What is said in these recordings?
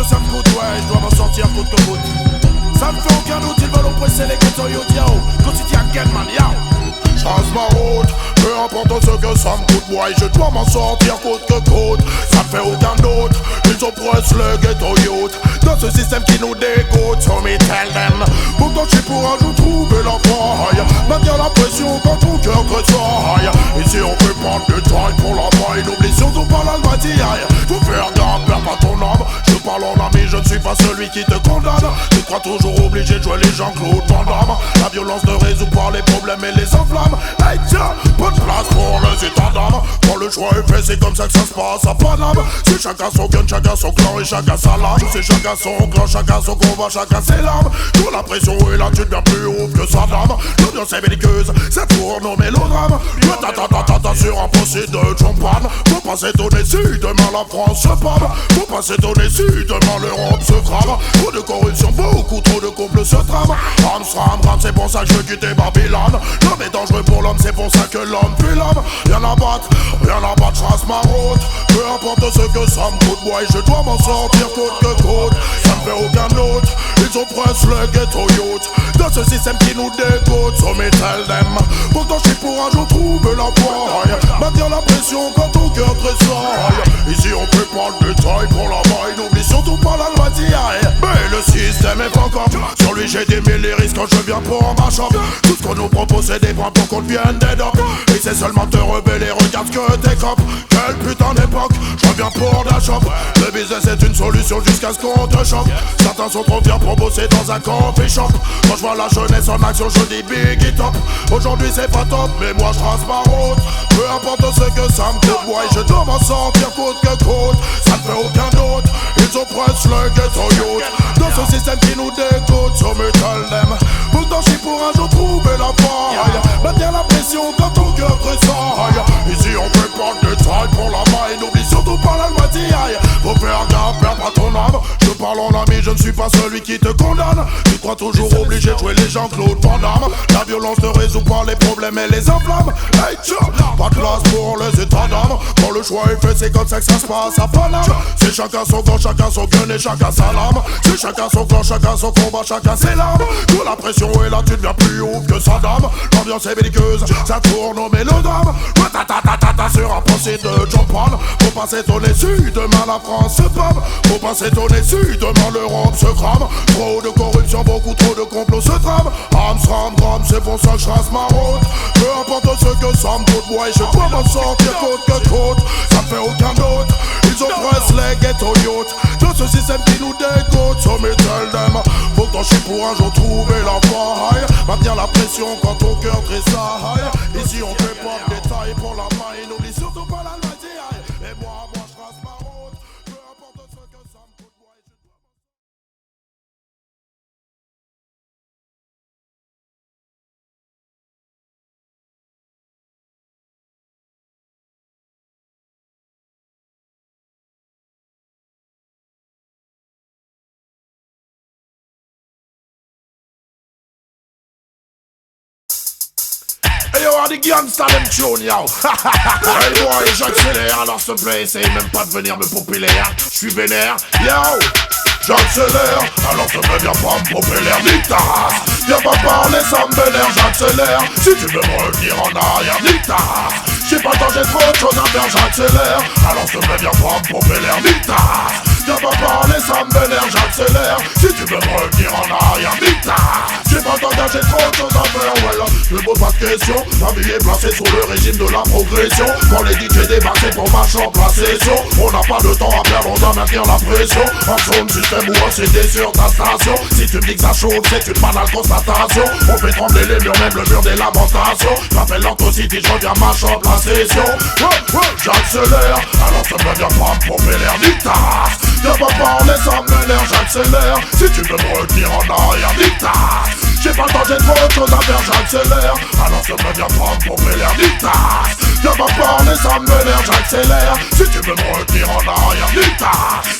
ça me coûte, ouais, je dois m'en sortir coûte que coûte. Ça me fait aucun doute, ils veulent oppresser les ghettos, yo, yao. Quotidien, man, yao. Change ma route, peu importe ce que ça me coûte, ouais, je dois m'en sortir coûte que coûte. Ça me fait aucun doute, ils oppressent le ghetto youth dans ce système qui nous dégoûte, so me tell them. Pourtant je suis pour un jour trouver la faille, maintenir la pression quand ton cœur tressaille. Ici on peut prendre du temps pour la maille, n'oublie surtout pas l'almatiaille. Faut faire gaffe, perds pas ton âme. Je parle en ami, je ne suis pas celui qui te condamne. Tu crois toujours obligé de jouer les Jean-Claude Van Damme. La violence ne résout pas les problèmes et les enflammes. Hey tiens, pas de place pour les états d'âme. Quand le choix est fait, c'est comme ça que ça se passe à Paname. C'est chacun son gun, chacun son clan et chacun sa lame. C'est chacun son clan, chacun son combat, chacun ses larmes. Quand la pression est là, tu deviens plus ouf que sa dame. L'ambiance est belliqueuse, ça tourne au mélodrame. Ta sur un procès de champagne. Faut pas s'étonner si demain la France se pâme. Faut pas s'étonner si demain l'Europe se crame. Trop de corruption, beaucoup trop de couples se trament. Ram, c'est pour ça que je veux quitter Babylone. L'homme est dangereux pour l'homme, c'est pour ça que l'homme tue l'homme. Rien à battre, je trace ma route. Peu importe ce que ça me coûte, ouais, je dois m'en sortir coûte que coûte. Ça me fait aucun doute, ils oppressent le ghetto youth dans ce système qui nous dégoûte, so me tell them. Pourtant je suis pour un jour trouver la faille, maintenir la pression quand ton cœur tressaille. Ici on peut prendre du détail pour la maille, n'oublie surtout pas la loi d'hier. Mais le système est pas comme sur lui j'ai des mille risques quand je viens pour ma shop. Tout ce qu'on nous propose c'est des bras pour qu'on devienne des docs. Et c'est seulement te rebeller, regarde ce que t'es cop. Quelle putain d'époque, je reviens pour la shop. Le business est une solution jusqu'à ce qu'on te choque. Certains sont trop fiers pour bosser dans un coffee shop. Quand je vois la jeunesse en action je dis big it up. Aujourd'hui c'est pas top mais moi je trace ma route. Peu importe ce que ça me coûte, ouais, je dois m'en sortir coûte que coûte. Ça ne fait aucun doute, ils oppressent le ghetto youth dans ce système qui nous dégoûte, so me tell them. Pourtant je suis pour un jour trouver la faille, maintenir la pression quand ton cœur tressaille. Ici on peut prendre du taille pour la maille, n'oublie surtout pas la loi d'hier. Faut faire gaffe, perds pas ton âme. Je parle en ami, je ne suis pas celui qui te condamne. Tu crois toujours obligé de jouer les Jean-Claude Van Damme. La violence ne résout pas les problèmes et les enflammes. Hey tiens, pas de place pour les états d'âme. Quand le choix est fait, c'est comme ça que ça se passe à Paname. C'est chacun son camp, chacun son gun et chacun sa lame. C'est chacun son clan, chacun son combat, chacun ses larmes. Quand la pression est là, tu deviens plus ouf que sa dame. L'ambiance est belliqueuse, ça tourne au mélodrame. Sur un procès de John Paul. Faut pas s'étonner si demain la France se pâme. Faut pas s'étonner si demain l'Europe se crame. Trop de corruption, beaucoup trop de complots se trament. Ram, c'est pour ça que je trace ma route. Peu importe ce que ça me coûte, ouais, je dois m'en sortir coûte que coûte. Ça me fait aucun doute, ils oppressent les ghetto youth dans ce système qui nous dégoûte, so me tell them. Pourtant je suis pour un jour trouver la faille, maintenir la pression quand ton cœur tressaille. Ici on fait pas de détails pour la maille, n'oublie surtout pas la loi d'hier. Et moi je trace ma route. Peu importe ce que ça me coûte, ouais, je dois... Hey yo, the gangsta them tune yo. Hey boy, j'accélère, alors s'il te plaît, essaye même pas de venir me popper l'air. J'suis vénère, yo. J'accélère, alors te viens pas me popper l'air, nique ta race. Viens pas parler, ça me vénère, j'accélère. Si tu veux me revenir en arrière, nique ta race. J'ai pas le temps, j'ai trop de choses à faire, j'accélère. Alors te viens pas me popper l'air, nique ta race. Viens pas parler, ça me vénère, j'accélère. Si tu veux me revenir en arrière, nique ta race. J'ai pas le temps, j'ai trop de choses à faire, voilà. Je me pose pas de questions, ma vie est placée sous le régime de la progression. Quand les DJ débarquent, c'est pour ma chambre, la session. On n'a pas de temps à perdre, on doit maintenir la pression. En zone système ou en CD sur ta station. Si tu me dis que ça chauffe, c'est une banale constatation. On fait trembler les murs, même le mur des lamentations. J'appelle l'Antocity, je reviens ma chambre, la session. J'accélère, alors ça me vient pas me pomper l'air, nique ta race. Viens pas parler, ça m'énerve, j'accélère. Si tu veux me retenir en arrière, nique ta race. J'ai pas le temps, j'ai trop de choses à faire, j'accélère. Alors ça me vient pas me pomper l'air, nique ta race. Viens va parler, ça me vénère, j'accélère. Si tu veux me retenir en arrière, nique-ta.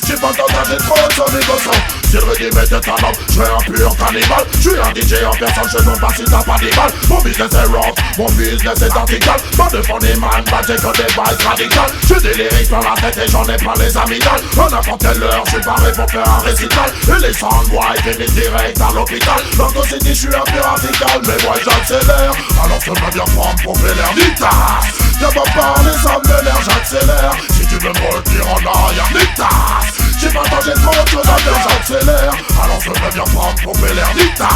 J'ai pas le temps d'âger trop de son négociant. Si le régime était un homme, je serais un pur cannibale. Je suis un DJ en personne, je ne pas si t'as pas des balles. Mon business est rough, mon business est vertical. Pas de fond des man, bah j'ai que des bails radicales. J'ai des lyrics dans la tête et j'en ai pas les amygdales. À n'importe quelle heure, je suis paré pour faire un récital. Et les soundboys finissent direct à l'hôpital. Dans ton city, je suis un peu radical, mais moi j'accélère. Alors je me bien prendre pour faire l'air d'Ita. Viens pas parler, ça me vénère, j'accélère. Si tu veux me retenir en arrière, Nita. J'ai pas le temps, j'ai trop de choses à faire, j'accélère. Alors je me bien prendre pour faire l'air d'Ita.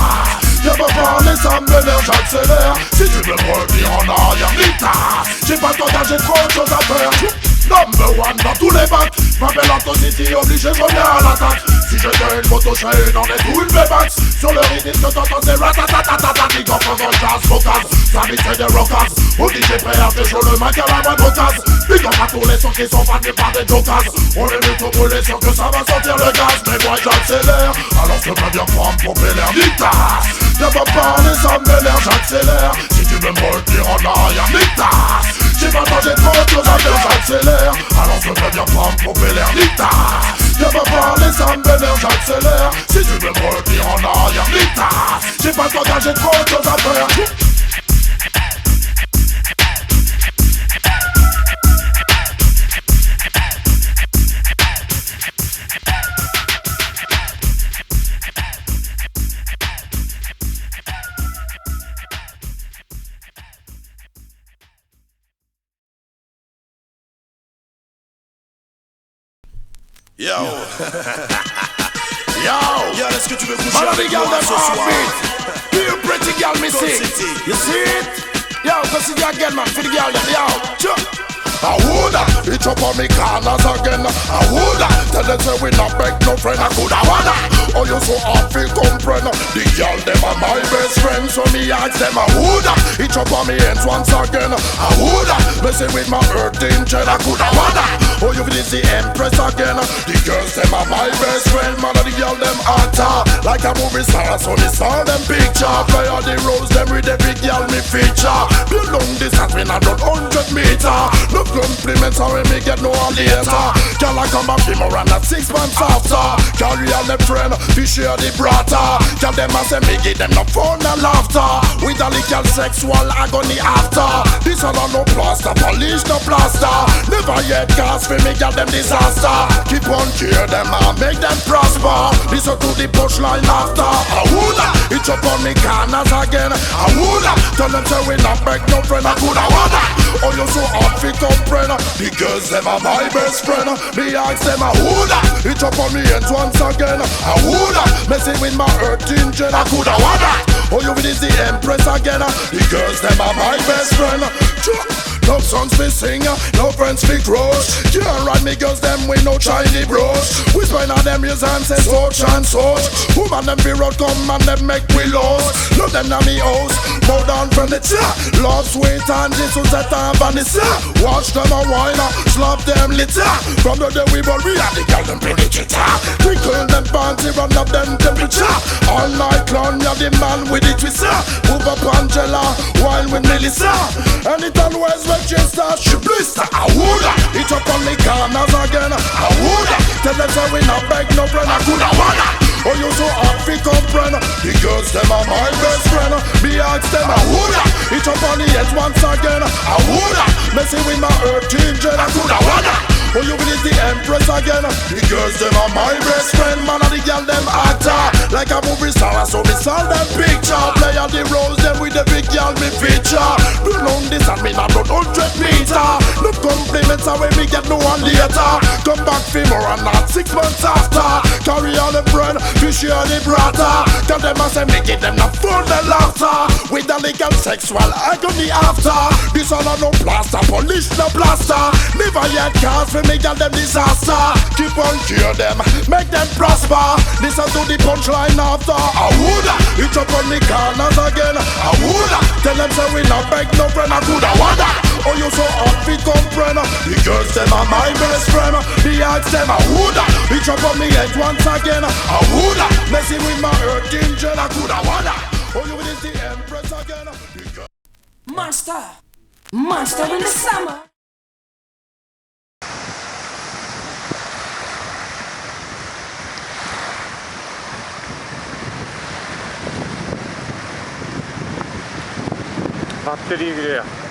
Viens pas parler, ça me vénère, j'accélère. Si tu veux me retenir en arrière, Nita. J'ai pas le temps, j'ai trop de choses à faire. Number one dans tous les bacs. M'appelle Anton City, obligé, je reviens à l'attaque. Si j'étais une moto, je serais une en est ou une V-Max. Sur le rythme que t'entends, c'est ratatatatata. Big up en jazz, focus. Ça vite c'est des rockers. Au DJ prêt à faire chaud le mic à la moindre occasion. Big up à tous les sons qui sont faits par des jokers. On est venu tout brûler, sûr que ça va sortir le gaz. Mais moi j'accélère, alors je peux bien prendre pour l'air Nita. Viens pas parler, ça me vénère, j'accélère. Si tu veux me retenir en arrière, Nita. J'ai pas le temps, j'ai trop de choses à faire, j'accélère. Alors je peux bien prendre pour l'air Nita. Viens pas parler, ça me vénère, j'accélère. Si tu veux me retenir en arrière, Nita. J'ai pas le temps, j'ai trop de choses à faire. Yo. Yo, est-ce que tu veux coucher avec moi ce soir? Feel pretty girl, me see. You see it? Yo, go see the again, man. For the girl, yo. I woulda, it up on me corners again. I woulda, tell them say we not beg no friend. I coulda wanna. Oh, you so hard feel comprehend. The girl them are my best friend, so me ask them. I woulda, it up on me hands once again. I woulda, messing with my earth angel. I coulda wanna. Oh, you feel the empress again. The girls them are my best friend. Man, the girl them hotter like a movie star. So me saw them picture. Play all the roles them with the big girl me feature. Build long distance when I run 100 meter. No compliments are when me get no later. Girl I come back him around at 6 months after. Carry all the friend, we share the brata. Girl them a say me give them no fun and laughter. With a little sexual agony after. This all no plaster, polish no plaster. Never yet cast for me girl them disaster. Keep on cheer them and make them prosper. Listen to the punchline after. I woulda, it's up on me corners again. I woulda, tell them say we not beg no friend. I coulda wanna. Oh you so hard fi comprehend. The girls them are my best friend. Me ask them I woulda, it's up on me hands once again. I woulda, messing with my earth engine. I coulda wanna. Oh you is the empress again. The girls them are my best friend. No songs fi sing, no friends fi crush. Can't ride me girls them with no shiny brush. We spend on them years and say such and such. Woman them be road come and them make we lost. Love them na me house, more than furniture. Love sweet and Jesus at and Vanessa. Watch them a wine, slap them litter. From the day we born we have the girl them play the guitar. Twinkle them panty, run up them temperature. All night long we have the man with the twister. Move up Angela, wine with Melissa. Anytime where's Manchester, she blister. I woulda, it up on the corners again. I woulda, tell them say we not beg no friend. I coulda wanna. Oh you so hard fi comprehend. The girls them are my best friend. Me ask them I woulda, it up on the head once again. I woulda, messing with my earth angel. I coulda wanna. Oh you is the empress again. The girls them are my best friend. Man and the girl them actor like a movie star. So me saw them picture. Play all the roles them with the big girl me feature. Do long this and me not run 100 meter. No compliments are when me get no one later. Come back for more and not 6 months after. Carry all the bread, we share the brata. Tell them I say me give them the fun and laughter. With the legal sexual agony after. This all a no plaster, polish no plaster. Never yet cast for me girl them disaster. Keep on cheer them, make them prosper. Listen to the punchline after. I woulda, it up on me corners again. I woulda, tell them say we not beg no friend. I coulda wanna. Oh you so hard fi comprehend. The girls them are my best friend. Me ask them I woulda, it up on me head once again. I woulda, messing with my earth angel. I coulda wanna. Oh you is the empress again. Master, Monster in the summer.バッテリー切れや。